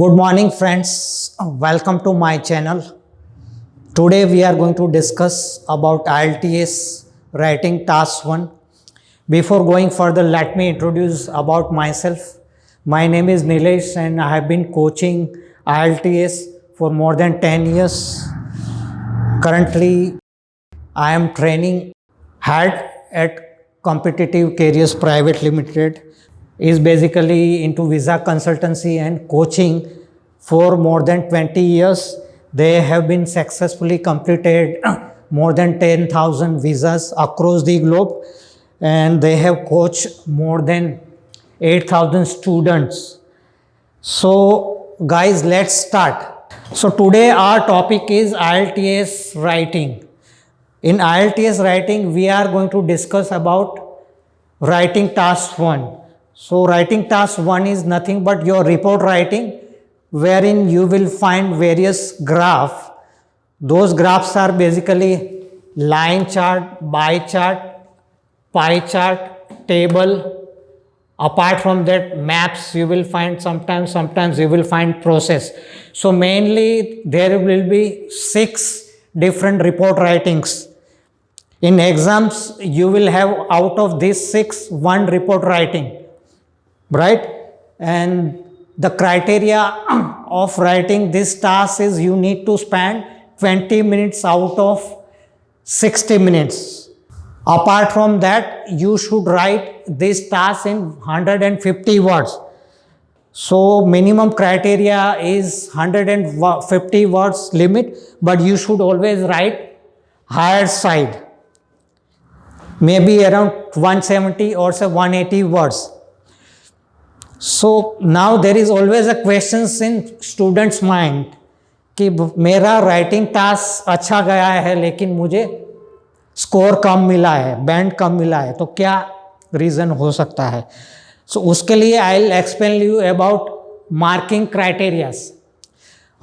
Good morning, friends. Welcome to my channel. Today we are going to discuss about IELTS writing task 1. Before going further, let me introduce about myself. My name is Nilesh and I have been coaching IELTS for more than 10 years. Currently, I am training head at Competitive Careers Private Limited. Is basically into visa consultancy and coaching for more than 20 years. They have been successfully completed more than 10,000 visas across the globe, and they have coached more than 8,000 students. So guys, let's start. So today our topic is IELTS writing. In IELTS writing, we are going to discuss about writing task 1. So writing task 1 is nothing but your report writing, wherein you will find various graphs. Those graphs are basically line chart, bar chart, pie chart, table. Apart from that, maps you will find sometimes you will find process. So mainly there will be 6 different report writings. In exams, you will have out of these 6, 1 report writing. Right? And the criteria of writing this task is you need to spend 20 minutes out of 60 minutes. Apart from that, you should write this task in 150 words. So minimum criteria is 150 words limit, but you should always write higher side, maybe around 170 or say 180 words. So now there is always a question in students mind कि मेरा writing task अच्छा गया है लेकिन मुझे score कम मिला है, band कम मिला है, तो क्या रीज़न हो सकता है. सो उसके लिए I will explain you about marking criterias.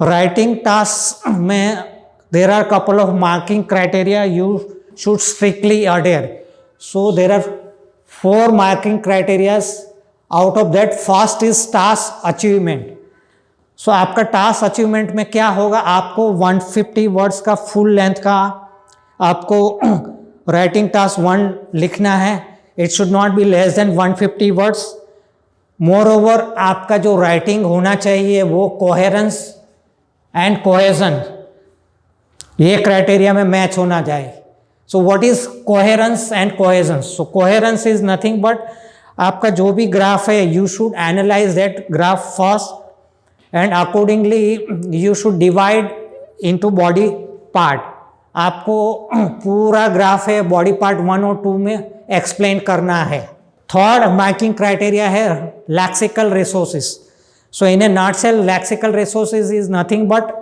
Writing task में there are couple of marking criteria you should strictly adhere. So there are 4 marking criterias. Out of that first is task achievement. So आपका task achievement में क्या होगा, आपको 150 words का full length का आपको writing task 1 लिखना है. It should not be less than 150 words. More over आपका जो राइटिंग होना चाहिए वो कोहेरेंस एंड कोहेजन, ये क्राइटेरिया में मैच होना जाए. So what is coherence and cohesion. So coherence is nothing but आपका जो भी ग्राफ है you should analyse that graph first and accordingly you should divide into body part. आपको पूरा ग्राफ है बॉडी पार्ट 1 और 2 में एक्सप्लेन करना है. थर्ड मार्किंग क्राइटेरिया है lexical resources. So in A nutshell lexical resources is nothing but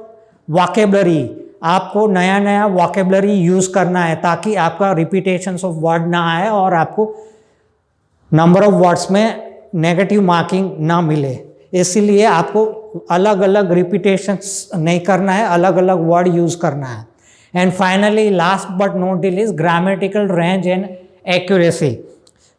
vocabulary. आपको नया नया वोकैबुलरी यूज करना है ताकि आपका रिपीटेशन ऑफ वर्ड ना आए और आपको नंबर ऑफ वर्ड्स में नेगेटिव मार्किंग ना मिले. इसीलिए आपको अलग अलग रिपीटेशंस नहीं करना है, अलग अलग वर्ड यूज करना है. And finally last but not least grammatical range and accuracy.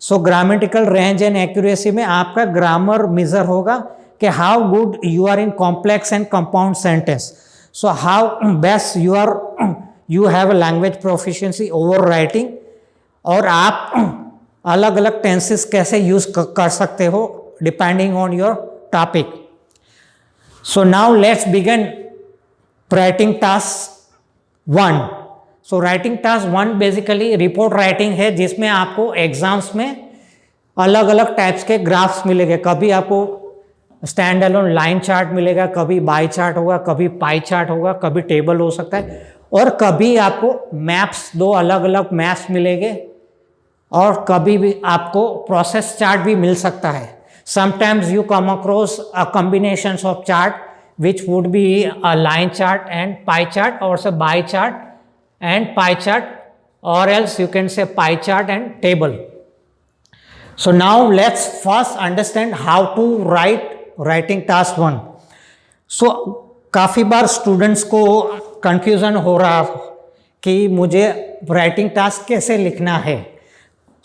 So grammatical range and accuracy में आपका ग्रामर मेजर होगा कि how good you are in complex and compound sentence. So how best you have a language proficiency over writing, और आप अलग अलग tenses कैसे use कर सकते हो depending on your topic. So now let's begin writing task 1. So writing task 1 basically report writing है जिसमें आपको एग्जाम्स में अलग अलग टाइप्स के ग्राफ्स मिलेंगे. कभी आपको स्टैंड अलोन लाइन चार्ट मिलेगा, कभी बाई चार्ट होगा, कभी पाई चार्ट होगा, कभी टेबल हो सकता है, और कभी आपको मैप्स, 2 अलग अलग मैप्स मिलेंगे, और कभी भी आपको प्रोसेस चार्ट भी मिल सकता है. Sometimes you come across a combination of chart which would be a line chart and pie chart, और say bar chart and pie chart, और else you can say pie chart and table. So now let's first understand how to writing task 1. So काफ़ी बार students को confusion हो रहा कि मुझे writing task कैसे लिखना है.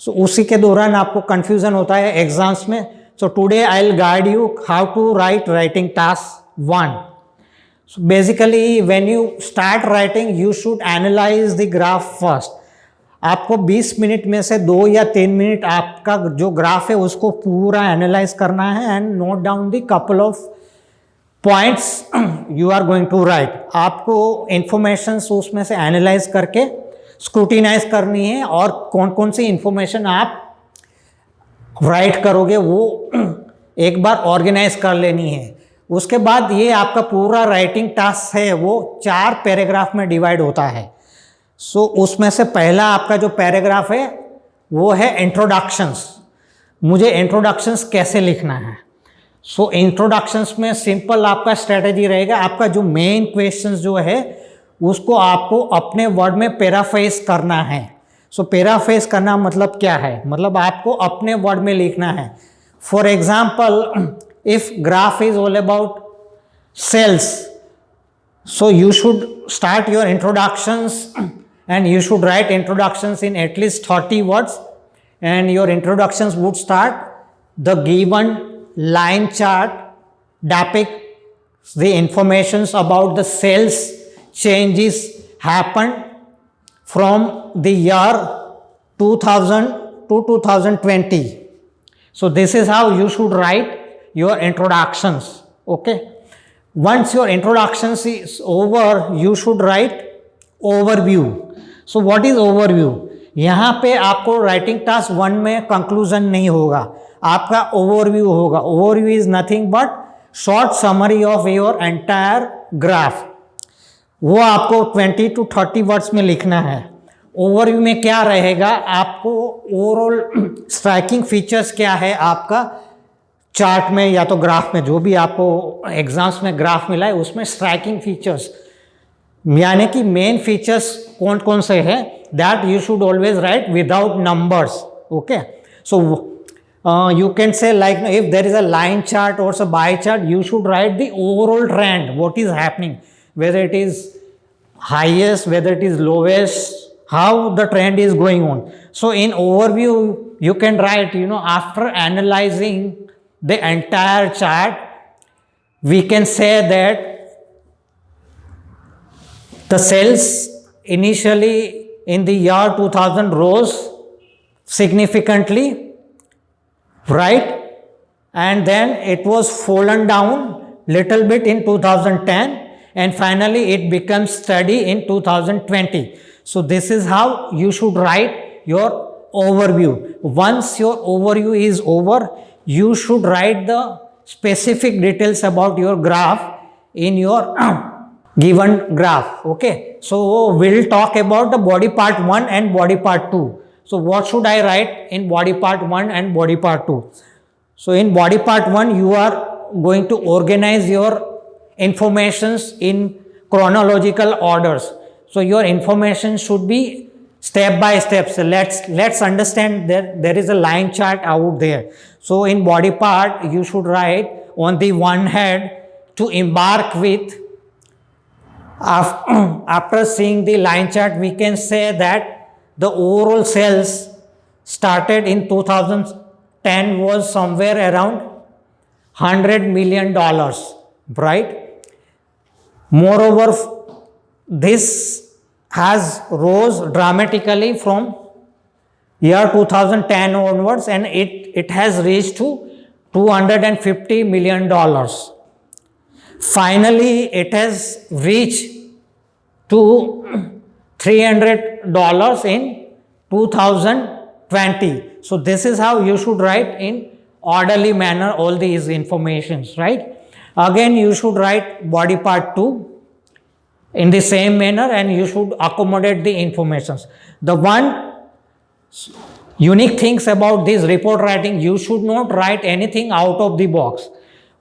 सो उसी के दौरान आपको कंफ्यूजन होता है एग्जाम्स में. So today I will guide you how to writing task 1. So basically when you start writing you should analyze the graph first. आपको 20 मिनट में से 2 या 3 मिनट आपका जो ग्राफ है उसको पूरा एनालाइज करना है and note down the couple of points you are going to write. आपको इंफॉर्मेशन उसमें से एनालाइज करके स्क्रूटिनाइज करनी है और कौन कौन सी इंफॉर्मेशन आप राइट करोगे वो एक बार ऑर्गेनाइज कर लेनी है. उसके बाद ये आपका पूरा राइटिंग टास्क है वो 4 पैराग्राफ में डिवाइड होता है. सो उसमें से पहला आपका जो पैराग्राफ है वो है इंट्रोडक्शंस. मुझे इंट्रोडक्शंस कैसे लिखना है. सो इंट्रोडक्शंस में सिंपल आपका स्ट्रेटजी रहेगा. आपका जो मेन क्वेश्चंस जो है उसको आपको अपने वर्ड में पैराफ्रेज करना है. सो पैराफ्रेज करना मतलब क्या है, मतलब आपको अपने वर्ड में लिखना है. For example if graph is all about cells, so you should start your introductions and you should write introductions in at least 30 words, and your introductions would start the given line chart depicts the informations about the cells changes happened from the year 2000 to 2020. So this is how you should write your introductions. Okay, once your introductions is over you should write overview. So what is overview? यहाँ पे आपको writing task 1 में conclusion नहीं होगा, आपका overview होगा. Overview is nothing but short summary of your entire graph. वो आपको 20 to 30 वर्ड्स में लिखना है. ओवरव्यू में क्या रहेगा, आपको ओवरऑल स्ट्राइकिंग फीचर्स क्या है आपका चार्ट में या तो ग्राफ में, जो भी आपको एग्जाम्स में ग्राफ मिला है उसमें स्ट्राइकिंग फीचर्स यानी कि मेन फीचर्स कौन कौन से हैं, that you should always right without numbers. Okay, so you can say like if there is a line chart or a bar chart, you should write the overall trend, what is happening, whether it is highest, whether it is lowest, how the trend is going on. So in overview you can write, after analyzing the entire chart we can say that the sales initially in the year 2000 rose significantly, right, and then it was fallen down little bit in 2010 and finally it becomes steady in 2020. So this is how you should write your overview. Once your overview is over you should write the specific details about your graph in your given graph. Okay, so we'll talk about the body part 1 and body part 2. So what should I write in body part 1 and body part 2? So in body part 1 you are going to organize your informations in chronological orders. So your information should be step by step. So let's understand that there is a line chart out there. So in body part you should write on the one hand to embark with. After seeing the line chart we can say that the overall sales started in 2010 was somewhere around $100 million, right? Moreover, this has rose dramatically from year 2010 onwards and it has reached to $250 million. Finally it has reached to $300 in 2020. So this is how you should write in orderly manner all these informations, right? Again you should write body part 2 in the same manner and you should accommodate the informations. The one unique things about this report writing, you should not write anything out of the box.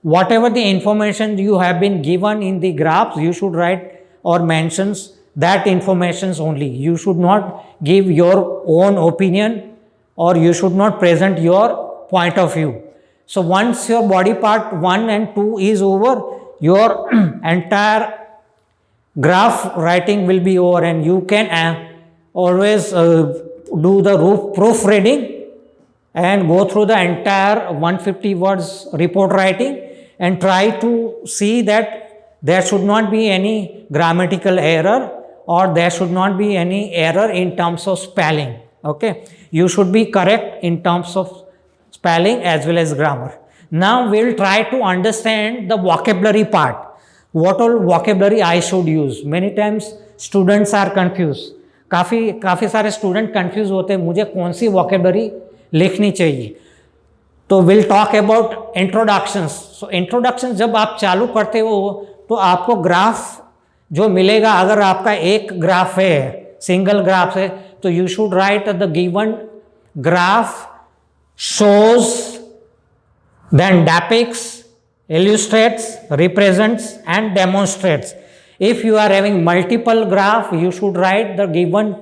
Whatever the information you have been given in the graphs, you should write or mentions that informations only. You should not give your own opinion or you should not present your point of view. So once your body part 1 and 2 is over, your entire graph writing will be over and you can always do the proofreading and go through the entire 150 words report writing and try to see that there should not be any grammatical error or there should not be any error in terms of spelling. Okay, you should be correct in terms of spelling as well as grammar. Now we'll try to understand the vocabulary part. What all vocabulary I should use? Many times students are confused. काफ़ी सारे student confuse होते हैं मुझे कौन सी vocabulary लिखनी चाहिए. तो will talk about introductions. So introduction जब आप चालू करते हो तो आपको ग्राफ जो मिलेगा, अगर आपका एक ग्राफ है, सिंगल ग्राफ है, तो you should write the given graph shows, then depicts, illustrates, represents and demonstrates. If you are having multiple graph, you should write the given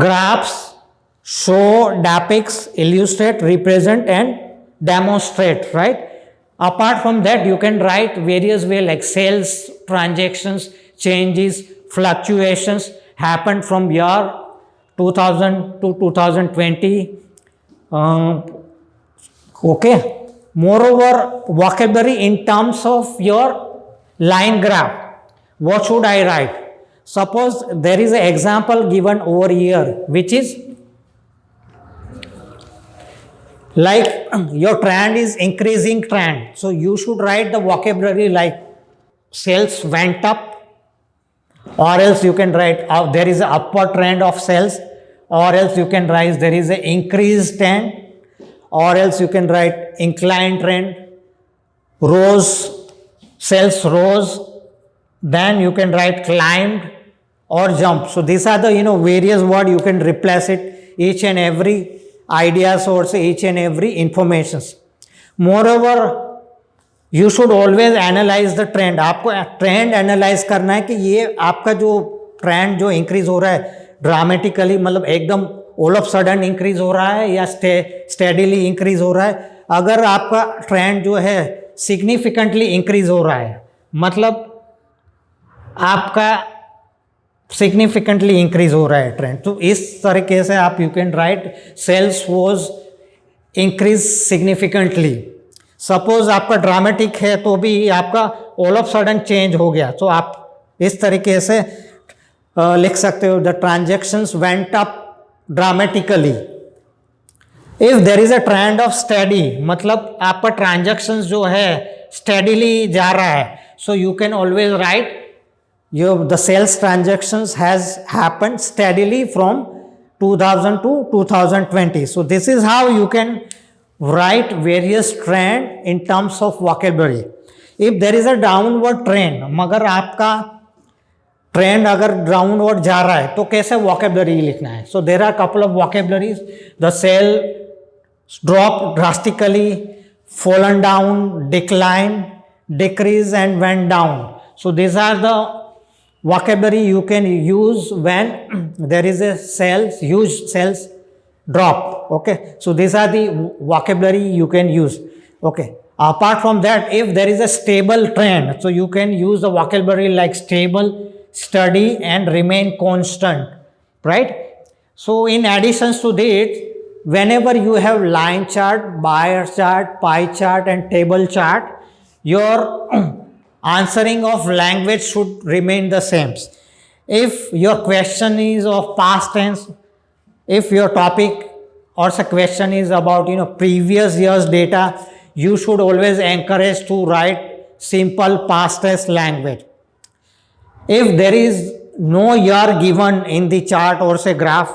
graphs show, depicts, illustrate, represent and demonstrate, right? Apart from that, you can write various way like sales, transactions, changes, fluctuations happened from year 2000 to 2020. Okay. Moreover, vocabulary in terms of your line graph. What should I write? Suppose there is an example given over here, which is like your trend is increasing trend. So you should write the vocabulary like sales went up, or else you can write there is an upward trend of sales, or else you can write there is an increased trend, or else you can write inclined trend, rose, sales rose, then you can write climbed or jump. So these are the various words you can replace it, each and every ideas or say each and every informations. Moreover, you should always analyze the trend. आपको trend analyse करना है कि ये आपका जो trend जो increase हो रहा है ड्रामेटिकली, मतलब एकदम ऑल ऑफ सडन इंक्रीज हो रहा है या स्टेडीली इंक्रीज हो रहा है. अगर आपका ट्रेंड जो है सिग्निफिकेंटली इंक्रीज हो रहा है, मतलब आपका सिग्निफिकेंटली इंक्रीज हो रहा है ट्रेंड, तो इस तरीके से आप you can write sales was increase significantly. Suppose आपका ड्रामेटिक है तो भी आपका ऑल ऑफ सडन चेंज हो गया, तो आप इस तरीके से लिख सकते हो the transactions went up dramatically. If there is a trend of study, मतलब आपका ट्रांजैक्शंस जो है स्टडीली जा रहा है, so you can always right the sales transactions has happened steadily from 2000 to 2020. So this is how you can write various trend in terms of vocabulary. If there is a downward trend, मगर आपका trend अगर downward जा रहा है तो कैसे vocabulary लिखना है? So there are couple of vocabularies. The sale dropped drastically, fallen down, decline, decrease and went down. So these are the vocabulary you can use when there is a huge sales drop. Okay, so these are the vocabulary you can use. Okay, apart from that, if there is a stable trend, so you can use the vocabulary like stable, steady and remain constant, right? So in addition to this, whenever you have line chart, bar chart, pie chart and table chart, your answering of language should remain the same. If your question is of past tense, if your topic or the question is about previous year's data, you should always encourage to write simple past tense language. If there is no year given in the chart or say graph,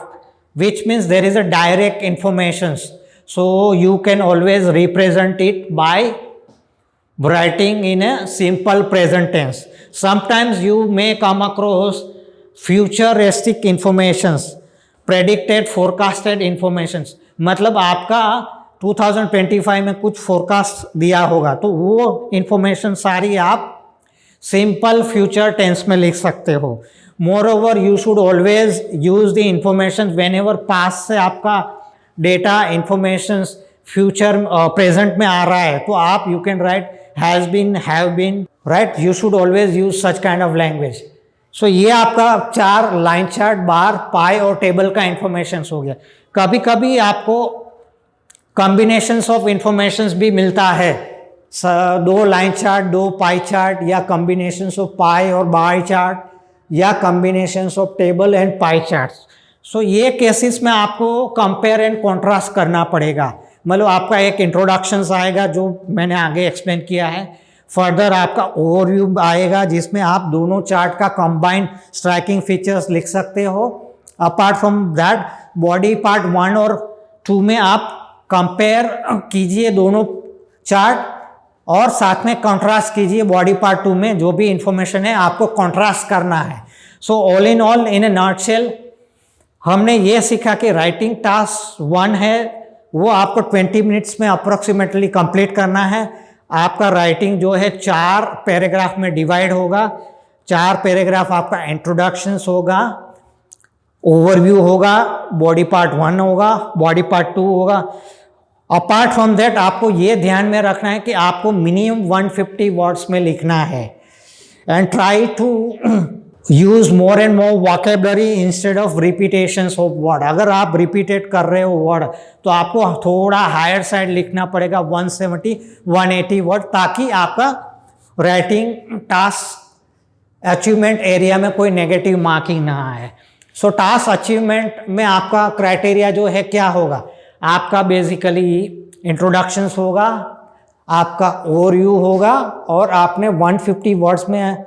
which means there is a direct information, so you can always represent it by writing in a simple present tense. Sometimes you may come across futuristic informations, predicted, forecasted informations. मतलब आपका 2025 में कुछ forecast दिया होगा, तो वो information सारी आप सिंपल फ्यूचर टेंस में लिख सकते हो. More over you should always use the information when ever past से आपका डेटा इंफॉर्मेशन फ्यूचर प्रेजेंट में आ रहा है, तो आप you can right has been, have been, right? You should always use such kind of language. So ये आपका 4 line chart, बार, पाई और टेबल का इंफॉर्मेशन हो गया. कभी कभी आपको कॉम्बिनेशंस ऑफ इंफॉर्मेशंस भी मिलता है दो लाइन चार्ट, दो पाई चार्ट, या कॉम्बिनेशंस ऑफ पाई और बार चार्ट, या combinations of table and pie charts. So ये केसेस में आपको कंपेयर एंड कॉन्ट्रास्ट करना पड़ेगा। मतलब आपका एक इंट्रोडक्शंस आएगा जो मैंने आगे एक्सप्लेन किया है, फर्दर आपका ओवरव्यू आएगा जिसमें आप दोनों चार्ट का कंबाइंड स्ट्राइकिंग फीचर्स लिख सकते हो। Apart from that body part 1 और 2 में आप कंपेयर कीजिए दोनों चार्ट और साथ में कंट्रास्ट कीजिए बॉडी पार्ट 2 में जो भी इंफॉर्मेशन है आपको कंट्रास्ट करना है। So all in all in A nutshell हमने ये सीखा कि राइटिंग टास्क 1 है वो आपको 20 मिनट्स में अप्रोक्सीमेटली कंप्लीट करना है। आपका राइटिंग जो है 4 पैराग्राफ में डिवाइड होगा। 4 पैराग्राफ आपका इंट्रोडक्शंस होगा, ओवरव्यू होगा, बॉडी पार्ट 1 होगा, बॉडी पार्ट 2 होगा। अपार्ट फ्रॉम दैट आपको ये ध्यान में रखना है कि आपको मिनिमम 150 वर्ड्स में लिखना है and try to use more and more vocabulary instead of repetitions of word. अगर आप रिपीटेड कर रहे हो वर्ड तो आपको थोड़ा हायर साइड लिखना पड़ेगा 170 180 वर्ड, ताकि आपका राइटिंग टास्क अचीवमेंट एरिया में कोई नेगेटिव मार्किंग ना आए। सो टास्क अचीवमेंट में आपका क्राइटेरिया जो है क्या होगा, आपका बेसिकली इंट्रोडक्शंस होगा, आपका ओवरव्यू होगा और आपने 150 वर्ड्स में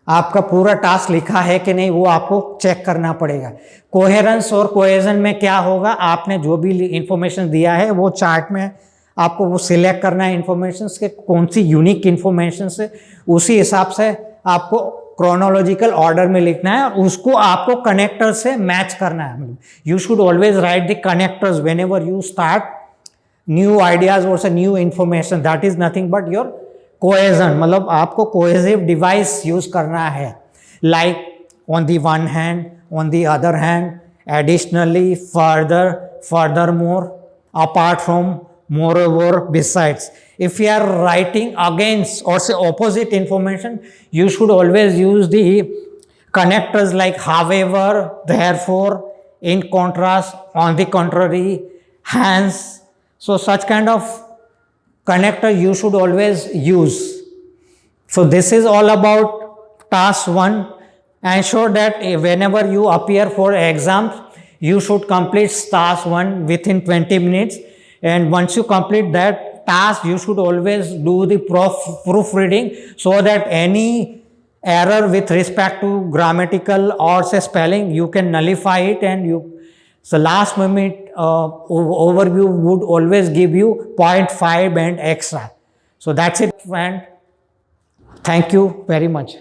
आपका पूरा टास्क लिखा है कि नहीं वो आपको चेक करना पड़ेगा। कोहेरेंस और कोहेजन में क्या होगा, आपने जो भी इंफॉर्मेशन दिया है वो चार्ट में आपको वो सिलेक्ट करना है इंफॉर्मेशन के कौन सी यूनिक इंफॉर्मेशन से, उसी हिसाब से आपको क्रोनोलॉजिकल ऑर्डर में लिखना है और उसको आपको कनेक्टर से मैच करना है। You should always write the connectors whenever you start new ideas और new information, that is nothing but your cohesion. मतलब आपको कोहेसिव डिवाइस यूज करना है, like on the one hand, on the other hand, additionally, further, furthermore, apart from, moreover, besides. If you are writing against or say opposite information, you should always use the connectors like however, therefore, in contrast, on the contrary, hence. So such kind of connector you should always use. So this is all about task 1. Ensure that whenever you appear for exams, you should complete task 1 within 20 minutes. And once you complete that task, you should always do the proofreading so that any error with respect to grammatical or say spelling, you can nullify it, and so last minute overview would always give you 0.5 and extra. So that's it, and thank you very much.